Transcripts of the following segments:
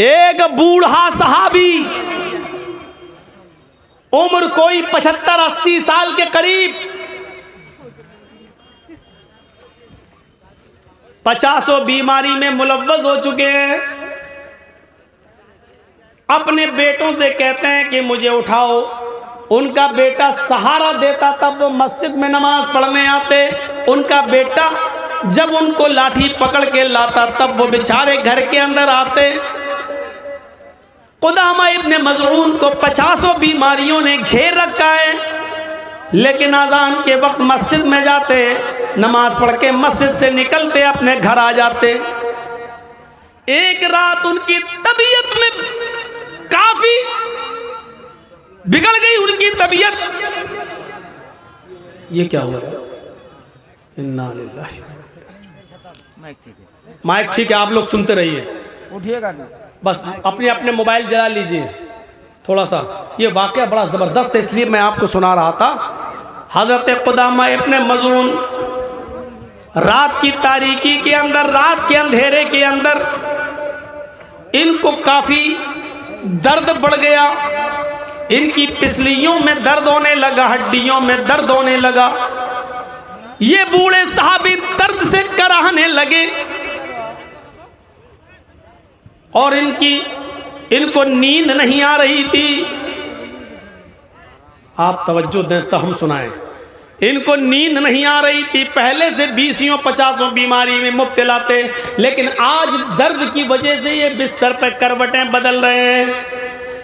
एक बूढ़ा सहाबी, उम्र कोई 75-80 साल के करीब, 50 बीमारी में मुलव्वस हो चुके हैं, अपने बेटों से कहते हैं कि मुझे उठाओ। उनका बेटा सहारा देता, तब वो मस्जिद में नमाज पढ़ने आते। उनका बेटा जब उनको लाठी पकड़ के लाता, तब वो बेचारे घर के अंदर आते। कुदामा इब्ने मज़ऊन को 50 बीमारियों ने घेर रखा है, लेकिन अजान के वक्त मस्जिद में जाते, नमाज पढ़ के मस्जिद से निकलते, अपने घर आ जाते। एक रात उनकी तबीयत में काफी बिगड़ गई, उनकी तबीयत। ये क्या हुआ है? इन्ना लिल्लाहि। माइक ठीक है, आप लोग सुनते रहिए, उठिएगा ना, बस अपने अपने मोबाइल जला लीजिए थोड़ा सा। ये वाकया बड़ा ज़बरदस्त है, इसलिए मैं आपको सुना रहा था। हज़रत कुदामा इब्ने मज़ऊन रात की तारीकी के अंदर, रात के अंधेरे के अंदर इनको काफ़ी दर्द बढ़ गया। इनकी पिसलियों में दर्द होने लगा, हड्डियों में दर्द होने लगा। ये बूढ़े साहबी दर्द से कराहने लगे और इनको नींद नहीं आ रही थी। आप तवज्जो दें तो हम सुनाएं। इनको नींद नहीं आ रही थी, पहले से 20-50 बीमारी में मुब्तला थे, लेकिन आज दर्द की वजह से ये बिस्तर पर करवटें बदल रहे हैं।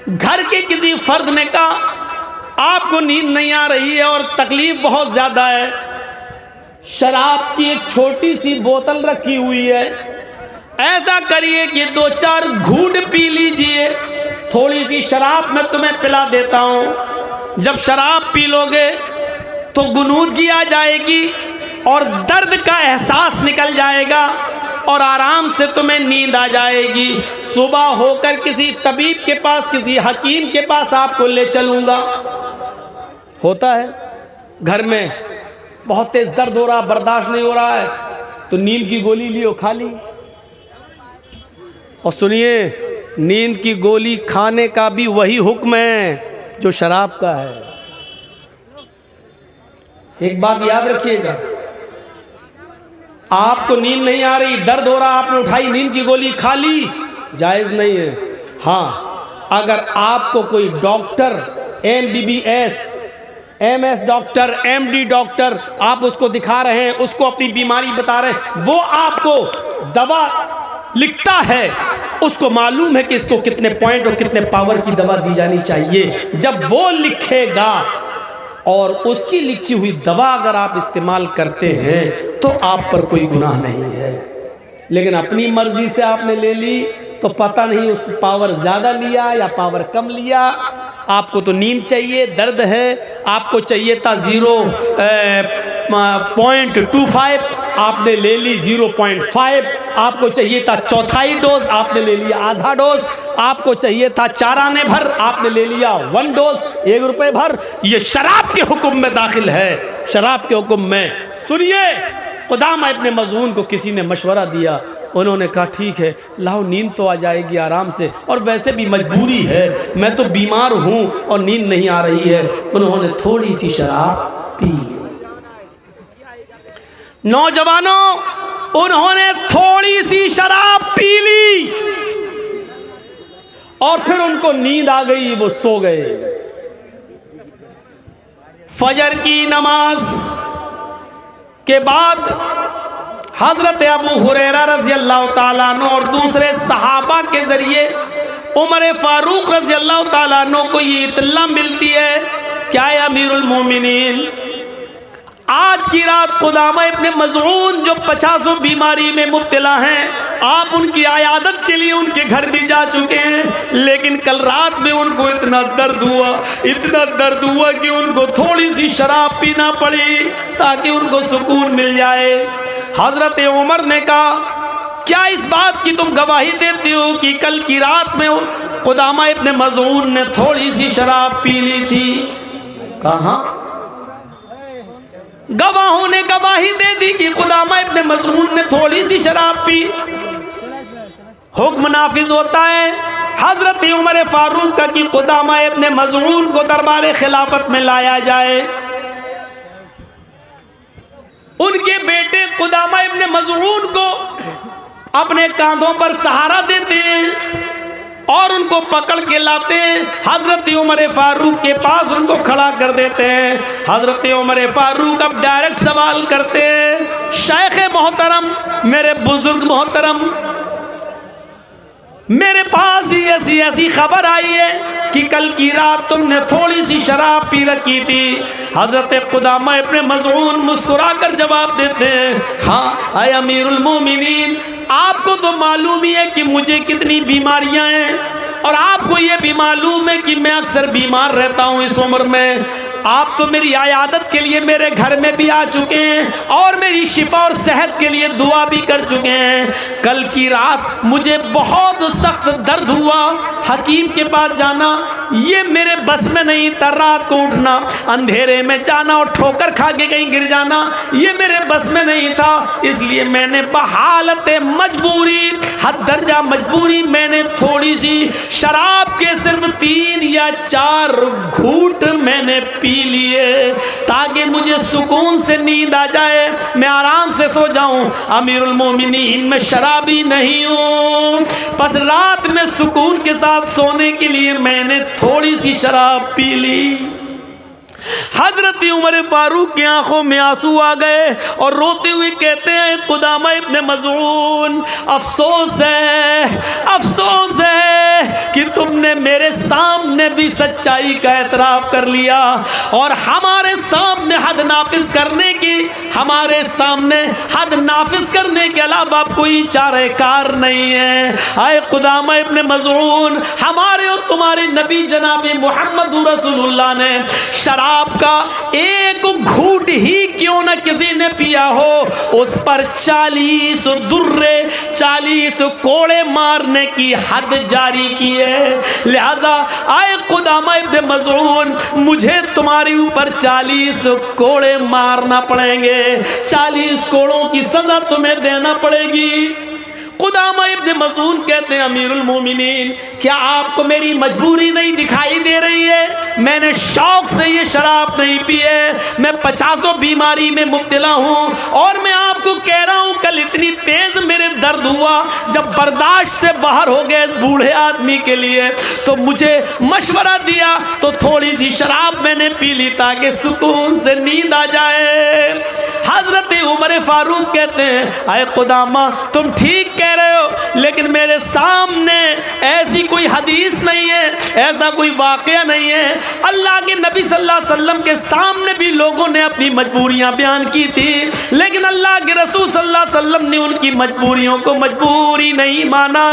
घर के किसी फर्द ने कहा आपको नींद नहीं आ रही है और तकलीफ बहुत ज़्यादा है, शराब की एक छोटी सी बोतल रखी हुई है, ऐसा करिए कि 2-4 घूंट पी लीजिए, थोड़ी सी शराब मैं तुम्हें पिला देता हूँ। जब शराब पी लोगे तो गुनूदगी आ जाएगी और दर्द का एहसास निकल जाएगा और आराम से तुम्हें नींद आ जाएगी। सुबह होकर किसी तबीब के पास, किसी हकीम के पास आपको ले चलूँगा। होता है घर में बहुत तेज दर्द हो रहा, बर्दाश्त नहीं हो रहा है, तो नींद की गोली लियो, खा ली। और सुनिए, नींद की गोली खाने का भी वही हुक्म है जो शराब का है। एक बात याद रखिएगा, आपको नींद नहीं आ रही, दर्द हो रहा, आपने उठाई नींद की गोली खा ली, जायज़ नहीं है। हाँ, अगर आपको कोई doctor, MBBS, MS doctor, MD doctor, आप उसको दिखा रहे हैं, उसको अपनी बीमारी बता रहे हैं, वो आपको दवा लिखता है, उसको मालूम है कि इसको कितने पॉइंट और कितने पावर की दवा दी जानी चाहिए। जब वो लिखेगा और उसकी लिखी हुई दवा अगर आप इस्तेमाल करते हैं तो आप पर कोई गुनाह नहीं है। लेकिन अपनी मर्जी से आपने ले ली तो पता नहीं उस पावर ज़्यादा लिया या पावर कम लिया। आपको तो नींद चाहिए, दर्द है, आपको चाहिए था 0.25, आपने ले ली 0.5। आपको चाहिए था चौथाई डोज, आपने ले लिया आधा डोज। आपको चाहिए था 4 आने भर, आपने ले लिया 1 डोज, 1 रुपये भर। ये शराब के हुक्म में दाखिल है, शराब के हुक्म में। सुनिए, कुदामा इब्ने मज़ऊन को किसी ने मशवरा दिया, उन्होंने कहा ठीक है, लाओ, नींद तो आ जाएगी आराम से, और वैसे भी मजबूरी है, मैं तो बीमार हूँ और नींद नहीं आ रही है। उन्होंने थोड़ी सी शराब पी ली। नौजवानों, उन्होंने थोड़ी सी शराब पी ली और फिर उनको नींद आ गई, वो सो गए। फजर की नमाज के बाद हजरत अबू हुरैरा रज़ी अल्लाह ताला अन्हु और दूसरे सहाबा के जरिए उमर फारूक रज़ी अल्लाह ताला अन्हु को ये इत्तला मिलती है, क्या है अमीरुल मोमिनीन, आज की रात कुदामा इब्ने मज़ऊन जो 50 बीमारी में मुब्तला हैं, आप उनकी आयादत के लिए उनके घर भी जा चुके हैं, लेकिन कल रात में उनको इतना दर्द हुआ कि उनको थोड़ी सी शराब पीना पड़ी ताकि उनको सुकून मिल जाए। हजरत उमर ने कहा, क्या इस बात की तुम गवाही देते हो कि कल की रात में कुदामा इब्ने मज़ऊन ने थोड़ी सी शराब पी ली थी? कहा गवाहों ने गवाही दे दी कि कुदामा इब्ने मज़ऊन ने थोड़ी सी शराब पी। हुक्म नाफिज होता है। हजरत उमर फारूक का कि कुदामा इब्न मज़ऊन को दरबार खिलाफत में लाया जाए। उनके बेटे कुदामा इब्न मज़ऊन को अपने कांधों पर सहारा देते हैं और उनको पकड़ के लाते हैं। हजरत उमर फारूक के पास उनको खड़ा कर देते हैं। हजरत उमर फारूक अब डायरेक्ट सवाल करते हैं, शेख मोहतरम, मेरे बुजुर्ग मोहतरम, मेरे पास ही ऐसी ऐसी खबर आई है कि कल की रात तुमने थोड़ी सी शराब पी रखी थी। हजरत कुदामा इब्न मज़ऊन मुस्कुराकर जवाब देते हैं, हाँ आए अमीरुल मोमिनीन, आपको तो मालूम ही है कि मुझे कितनी बीमारियां हैं और आपको ये भी मालूम है कि मैं अक्सर बीमार रहता हूँ इस उम्र में। आप तो मेरी आयादत के लिए मेरे घर में भी आ चुके हैं और मेरी शिफा और सेहत के लिए दुआ भी कर चुके हैं। कल की रात मुझे बहुत सख्त दर्द हुआ, हकीम के पास जाना ये मेरे बस में नहीं था। रात को उठना, अंधेरे में जाना और ठोकर खा के कहीं गिर जाना ये मेरे बस में नहीं था। इसलिए मैंने बहालत मजबूरी, हद दर्जा मजबूरी, मैंने थोड़ी सी शराब के सिर्फ 3 या 4 घूंट मैंने पी लिए ताकि मुझे सुकून से नींद आ जाए, मैं आराम से सो जाऊं। अमीरुल मोमिनीन, मैं शराबी नहीं हूं, बस रात में सुकून के साथ सोने के लिए मैंने थोड़ी सी शराब पी ली। हजरत उमर फारूक की आंखों में आंसू आ गए और रोते हुए कहते हैं, कुदामा इब्न मज़ऊन, अफसोस है कि तुमने मेरे सामने भी सच्चाई का एतराफ़ कर लिया और हमारे सामने हद नाफिज करने के अलावा कोई चारेकार नहीं है। आए कुदामा इब्न मज़ऊन, हमारे और तुम्हारे नबी जनाब मोहम्मद रसूलुल्लाह ने शराब का एक घूंट ही क्यों न किसी ने पिया हो, उस पर 40 दुर्रे, 40 कोड़े मारने की हद जारी की है। लिहाजा आए कुदामा इब्न मज़ऊन, मुझे तुम्हारे ऊपर 40 कोड़े मारना पड़ेंगे, 40 कोड़ों की सजा तुम्हें देना पड़ेगी। कुदामा इब्न मज़ऊन कहते हैं, अमीरुल मोमिनीन, क्या आपको मेरी मजबूरी नहीं दिखाई दे रही है? मैंने शौक से ये शराब नहीं पी है, मैं 50 बीमारी में मुब्तला हूँ और मैं आपको कह रहा हूँ कल इतनी तेज मेरे दर्द हुआ, जब बर्दाश्त से बाहर हो गए इस बूढ़े आदमी के लिए तो मुझे मशवरा दिया तो थोड़ी सी शराब मैंने पी ली ताकि सुकून से नींद आ जाए। हजरत उमर फारूक कहते हैं, आए कुदामा, तुम ठीक कह रहे हो, लेकिन मेरे सामने ऐसी कोई हदीस नहीं है, ऐसा कोई वाकया नहीं है। अल्लाह के नबी सल्लल्लाहु अलैहि वसल्लम के सामने भी लोगों ने अपनी मजबूरियां बयान की थी, लेकिन अल्लाह के रसूल सल्लल्लाहु अलैहि वसल्लम ने उनकी मजबूरियों को मजबूरी नहीं माना।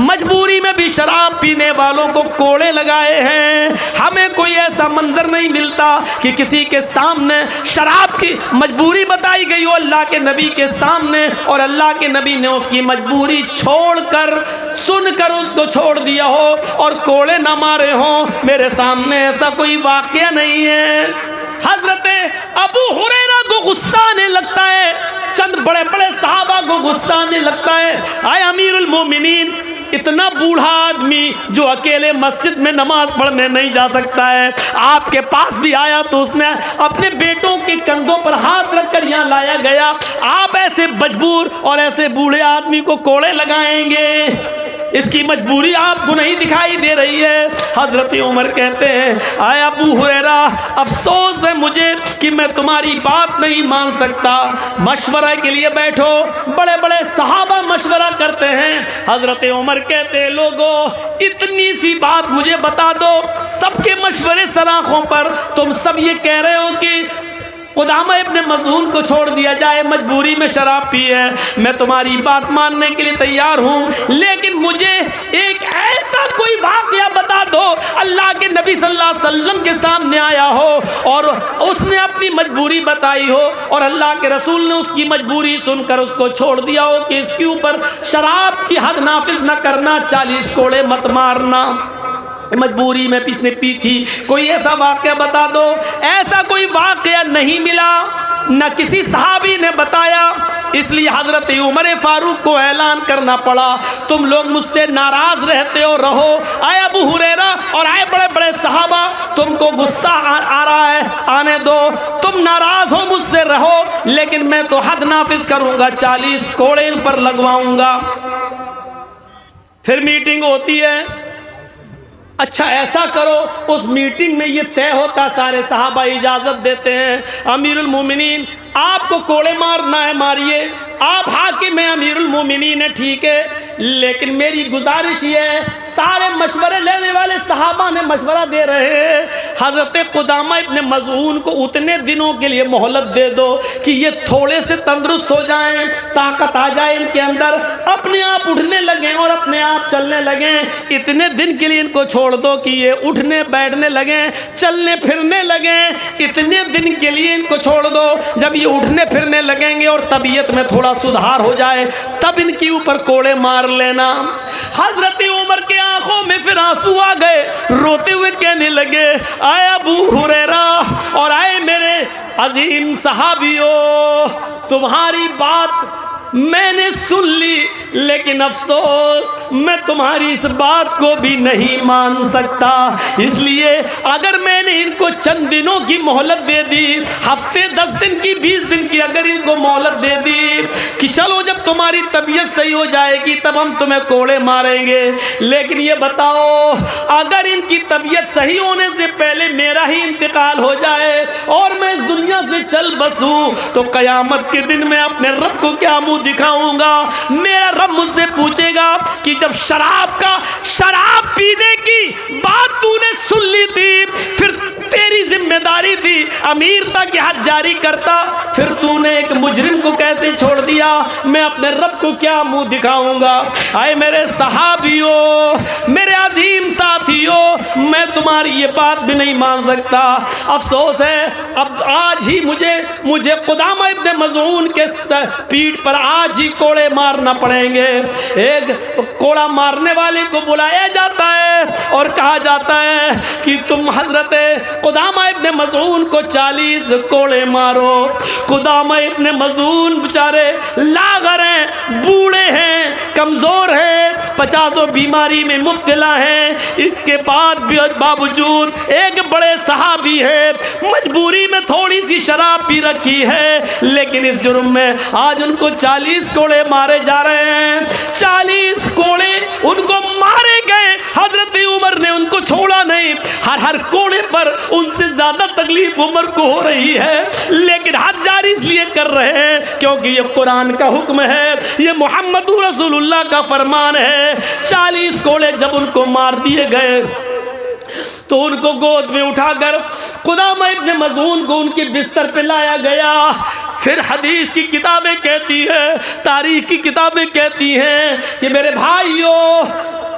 मजबूरी में भी शराब पीने वालों को कोड़े लगाए हैं। हमें कोई ऐसा मंजर नहीं मिलता कि किसी के सामने शराब की मजबूरी बताई गई हो अल्लाह के नबी के सामने और अल्लाह के नबी ने उसकी मजबूरी छोड़कर, सुनकर उसको छोड़ दिया हो और कोड़े ना मारे हो। मेरे सामने ऐसा कोई वाकया नहीं है। हजरत अबू हुरैरा को गुस्सा आने लगता है, चंद बड़े बड़े सहाबा को गुस्सा आने लगता है, आए अमीरुल मोमिनीन, इतना बूढ़ा आदमी जो अकेले मस्जिद में नमाज पढ़ने नहीं जा सकता है, आपके पास भी आया तो उसने अपने बेटों के कंधों पर हाथ रखकर यहाँ लाया गया, आप ऐसे मजबूर और ऐसे बूढ़े आदमी को कोड़े लगाएंगे? इसकी मजबूरी आपको नहीं दिखाई दे रही है? हजरत उमर कहते हैं, आए अबू हुरैरा, अफसोस है मुझे कि मैं तुम्हारी बात नहीं मान सकता, मशवरा के लिए बैठो। बड़े बड़े सहाबा मशवरा करते हैं। हजरत उमर कहते हैं, लोगों, इतनी सी बात मुझे बता दो, सबके मशवरे सराखों पर तुम सब ये कह रहे हो कि कुदामा इब्न मज़ऊन को छोड़ दिया जाए, मजबूरी में शराब पी है। मैं तुम्हारी बात मानने के लिए तैयार हूँ, लेकिन मुझे एक ऐसा कोई वाक़या बता दो अल्लाह के नबी सल्लल्लाहु अलैहि वसल्लम के सामने आया हो और उसने अपनी मजबूरी बताई हो और अल्लाह के रसूल ने उसकी मजबूरी सुनकर उसको छोड़ दिया हो कि इसके ऊपर शराब की हद नाफिज न करना, 40 कोड़े मत मारना। मजबूरी में किसने पी थी? कोई ऐसा वाक़या बता दो। ऐसा कोई वाक़या नहीं मिला, न किसी सहाबी ने बताया। इसलिए हजरत उमर फारूक को ऐलान करना पड़ा, तुम लोग मुझसे नाराज रहते हो, रहो। आए अबू हुरैरा और आए बड़े बड़े सहाबा, तुमको गुस्सा आ रहा है, आने दो, तुम नाराज हो मुझसे, रहो, लेकिन मैं तो हद नाफिज करूंगा, 40 कोड़े पर लगवाऊंगा। फिर मीटिंग होती है, अच्छा ऐसा करो, उस मीटिंग में ये तय होता, सारे सहाबा इजाजत देते हैं, अमीरुल मोमिनीन आपको कोड़े मारना है, मारिए, आप हाकिम हैं, अमीरुल मोमिनीन है, ठीक है, लेकिन मेरी गुजारिश ये है, सारे मशवरे लेने वाले सहाबा ने मशवरा दे रहे हैं, हजरत कुदामा इब्ने मज़ऊन को उतने दिनों के लिए मोहलत दे दो कि ये थोड़े से तंदुरुस्त हो जाएं, ताकत आ जाए इनके अंदर, अपने आप उठने लगें और अपने आप चलने लगें। इतने दिन के लिए इनको छोड़ दो कि ये उठने बैठने लगें, चलने फिरने लगें, इतने दिन के लिए इनको छोड़ दो। जब ये उठने फिरने लगेंगे और तबीयत में थोड़ा सुधार हो जाए, तब इनके ऊपर कोड़े मार लेना। हजरत उमर के आंखों में फिर आंसू आ गए, रोते हुए कहने लगे, आए अबू हुरैरा और आए मेरे अजीम सहाबियों, तुम्हारी बात मैंने सुन ली, लेकिन अफसोस मैं तुम्हारी इस बात को भी नहीं मान सकता, इसलिए अगर मैंने इनको चंद दिनों की मोहलत दे दी, हफ्ते 10 दिन की 20 दिन की अगर इनको मोहलत दे दी कि चलो जब तुम्हारी तबीयत सही हो जाएगी तब हम तुम्हें कोड़े मारेंगे, लेकिन ये बताओ अगर इनकी तबीयत सही होने से पहले मेरा ही इंतकाल हो जाए और मैं इस दुनिया से चल बसूं, तो कयामत के दिन मैं अपने रब को क्या मुंह दिखाऊंगा? मेरा रब मुझसे पूछेगा कि जब शराब पीने की बात तूने सुन ली थी, फिर तेरी जिम्मेदारी थी अमीरता की हद जारी करता, फिर तूने एक मुजरिम को कैसे छोड़ दिया? मैं अपने रब को क्या मुंह दिखाऊंगा? आए मेरे सहाबियों, मेरे अजीम साथियों, मैं तुम्हारी ये बात भी नहीं मान सकता। अफसोस है अब आज ही मुझे कुदामा इब्ने मज़ऊन के पीठ पर आज ही कोड़े मारना पड़ेंगे। एक कोड़ा मारने वाले को बुलाया जाता है और कहा जाता है कि तुम हजरत कुदामा इब्ने मज़ऊन को 40 कोड़े मारो। कुदामा इब्ने मज़ऊन बेचारे लागर हैं, बूढ़े हैं, कमज़ोर हैं, 50 बीमारी में मुब्तला हैं, इसके बाद भी बावजूद एक बड़े सहाबी है, मजबूरी में थोड़ी सी शराब पी रखी है, लेकिन इस जुर्म में आज उनको 40 कोड़े मारे जा रहे हैं। 40 कोड़े उनको मारे गए, हजरत उमर ने उनको छोड़ा नहीं। हर कोड़े पर उनसे ज्यादा तकलीफ उमर को हो रही है, लेकिन हद जारी इसलिए कर रहे हैं क्योंकि ये कुरान का हुक्म है, ये मोहम्मद रसूलुल्लाह का फरमान है। 40 कोड़े जब उनको मार दिए गए तो उनको गोद में उठाकर कुदामा इब्ने मज़ऊन को उनके बिस्तर पे लाया गया। फिर हदीस की किताबें कहती है, तारीख की किताबें कहती हैं कि मेरे भाइयों,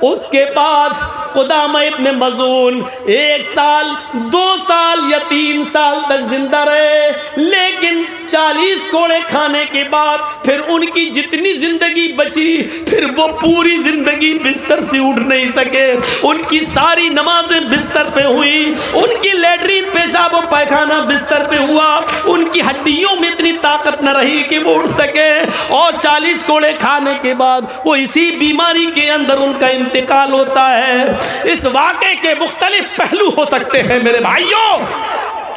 उसके बाद कुदामा इब्ने मज़ऊन 1 साल 2 साल या 3 साल तक जिंदा रहे, लेकिन 40 कोड़े खाने के बाद फिर उनकी जितनी जिंदगी बची, फिर वो पूरी जिंदगी बिस्तर से उठ नहीं सके। उनकी सारी नमाजें बिस्तर पे हुई, उनकी लैट्रीन पेशाब और पैखाना बिस्तर पे हुआ, उनकी हड्डियों में इतनी ताकत न रही कि वो उठ सके, और 40 कोड़े खाने के बाद वो इसी बीमारी के अंदर उनका इंतकाल होता है। इस वाक़े के मुख्तलिफ पहलू हो सकते हैं मेरे भाइयों,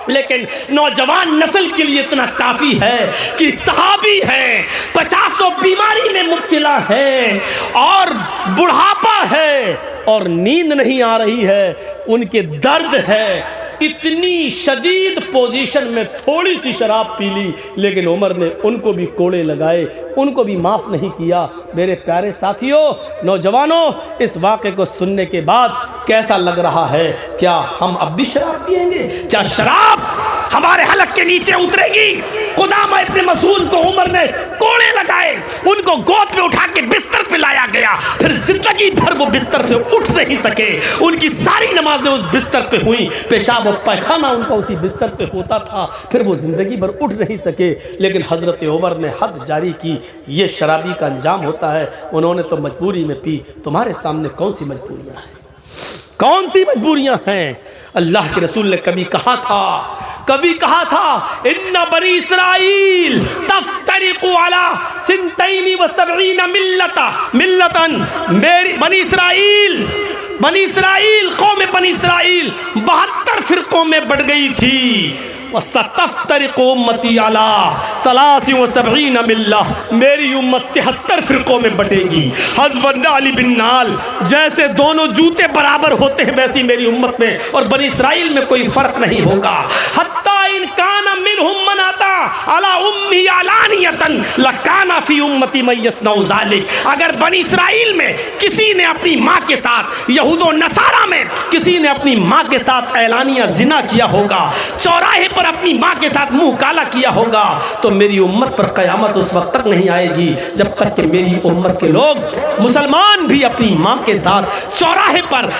लेकिन नौजवान नस्ल के लिए इतना काफ़ी है कि सहाबी है, 50 बीमारी में मुब्तला है और बुढ़ापा है और नींद नहीं आ रही है, उनके दर्द है, इतनी शदीद पोजीशन में थोड़ी सी शराब पी ली, लेकिन उमर ने उनको भी कोड़े लगाए, उनको भी माफ़ नहीं किया। मेरे प्यारे साथियों, नौजवानों, इस वाक़े को सुनने के बाद कैसा लग रहा है? क्या हम अब भी शराब पिएंगे? क्या शराब हमारे हलक के नीचे उतरेगी? कुदामा इब्ने मज़ऊन को उमर ने कोड़े लगाए, उनको गोद में उठा के बिस्तर पे लाया गया, फिर जिंदगी भर वो बिस्तर से उठ नहीं सके, उनकी सारी नमाजें उस बिस्तर पे हुई, पेशाब और पैखाना उनका उसी बिस्तर पे होता था, फिर वो जिंदगी भर उठ नहीं सके। लेकिन हजरत उमर ने हद जारी की, ये शराबी का अंजाम होता है, उन्होंने तो मजबूरी में पी। तुम्हारे सामने कौन सी मजबूरियां हैं? कौन सी मजबूरियां हैं? अल्लाह के रसूल ने कभी कहा था, इन्ना बनी इसराइल तफ्तरी तफ्तरिकु अला सिंतैनी व सबईन मिल्लतन, मेरी बनी इसराइल कौम बनी इसराइल 72 फिरकों में बढ़ गई थी। वसतफ्तरिकु उम्मती अला सलासिन व सबईन मिल्ला, मेरी उम्मत 73 फिरकों में बटेगी। हज़्ब नाल बिन नाल, जैसे दोनों जूते बराबर होते हैं वैसी मेरी उम्मत में और बनी इसराइल में कोई फर्क नहीं होगा। हत्ता इन काना मिनहुम मन अता अला उम्मी अलानियतन लकाना फी उम्मती मन यसनउ ज़ालिक, अगर बनी इसराइल में किसी ने अपनी माँ के साथ, यहूद व नसारा में किसी ने अपनी माँ के साथ ऐलानिया जिना किया होगा, चौराहे पर अपनी माँ के साथ मुंह काला किया होगा, तो मेरी उम्मत पर कयामत उस वक्त तक नहीं आएगी जब तक कि मेरी उम्मत के लोग मुसलमान भी अपनी माँ के साथ चौराहे पर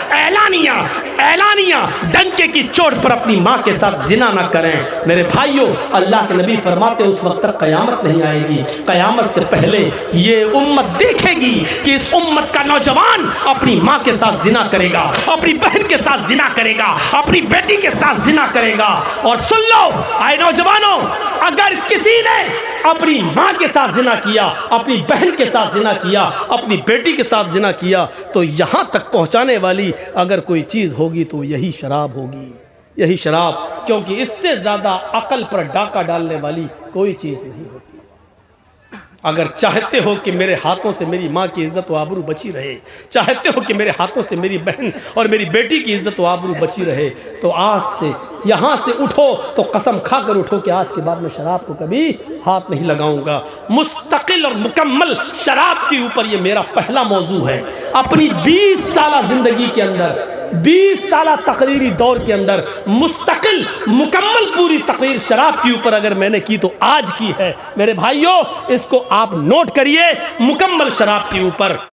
ऐलानिया डंके की चोट पर अपनी माँ के साथ जिना न करें। मेरे भाइयों, अल्लाह के नबी फरमाते उस वक्त तक कयामत नहीं आएगी। कयामत से पहले ये उम्मत देखेगी कि इस उम्मत का नौजवान अपनी माँ के साथ जिना करेगा, अपनी बहन के साथ जिना करेगा, अपनी बेटी के साथ जिना करेगा। और सुन लो आए नौजवानों, अगर किसी ने अपनी माँ के साथ जिना किया, अपनी बहन के साथ जिना किया, अपनी बेटी के साथ जिना किया, तो यहाँ तक पहुँचाने वाली अगर कोई चीज़ होगी तो यही शराब होगी, यही शराब, क्योंकि इससे ज़्यादा अकल पर डाका डालने वाली कोई चीज़ नहीं होती। अगर चाहते हो कि मेरे हाथों से मेरी माँ की इज़्ज़त व आबरू बची रहे, चाहते हो कि मेरे हाथों से मेरी बहन और मेरी बेटी की इज़्ज़त व आबरू बची रहे, तो आज से यहाँ से उठो तो कसम खाकर उठो कि आज के बाद मैं शराब को कभी हाथ नहीं लगाऊंगा। मुस्तकिल और मुकम्मल शराब के ऊपर ये मेरा पहला मौजू है। अपनी 20 साल ज़िंदगी के अंदर, 20 साल तकरीरी दौर के अंदर मुस्तकिल मुकम्मल पूरी तकरीर शराब के ऊपर अगर मैंने की तो आज की है। मेरे भाइयों, इसको आप नोट करिए, मुकम्मल शराब के ऊपर।